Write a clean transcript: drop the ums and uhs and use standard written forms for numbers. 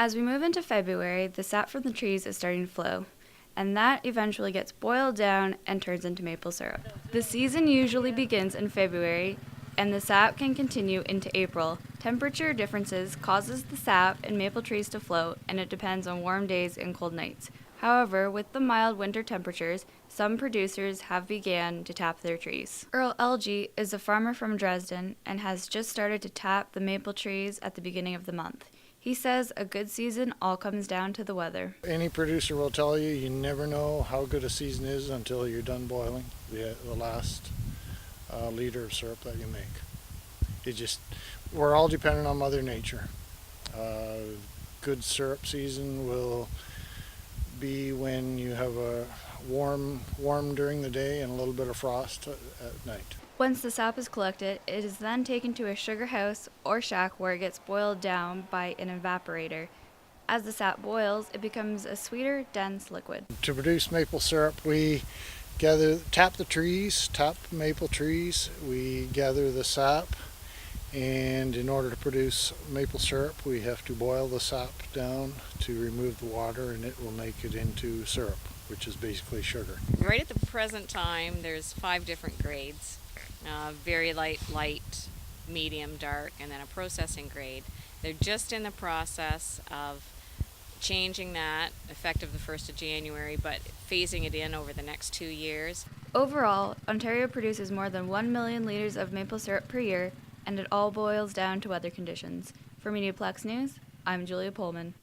As we move into February, the sap from the trees is starting to flow, and that eventually gets boiled down and turns into maple syrup. The season usually begins in February, and the sap can continue into April. Temperature differences causes the sap in maple trees to float, and it depends on warm days and cold nights. However, with the mild winter temperatures, some producers have began to tap their trees. Earl Elgie is a farmer from Dresden and has just started to tap the maple trees at the beginning of the month. He says a good season all comes down to the weather. Any producer will tell you you never know how good a season is until you're done boiling the last liter of syrup that you make. We're all dependent on Mother Nature. Good syrup season will be when you have a warm during the day and a little bit of frost at night. Once the sap is collected, it is then taken to a sugar house or shack where it gets boiled down by an evaporator. As the sap boils, it becomes a sweeter, dense liquid. To produce maple syrup, we tap maple trees, we gather the sap, and in order to produce maple syrup, we have to boil the sap down to remove the water, and it will make it into syrup, which is basically sugar. Right at the present time, there's 5 different grades. Very light, medium, dark, and then a processing grade. They're just in the process of changing that effective the 1st of January, but phasing it in over the next 2 years. Overall, Ontario produces more than 1 million liters of maple syrup per year, and it all boils down to weather conditions. For MediaPlex News, I'm Julia Poehlman.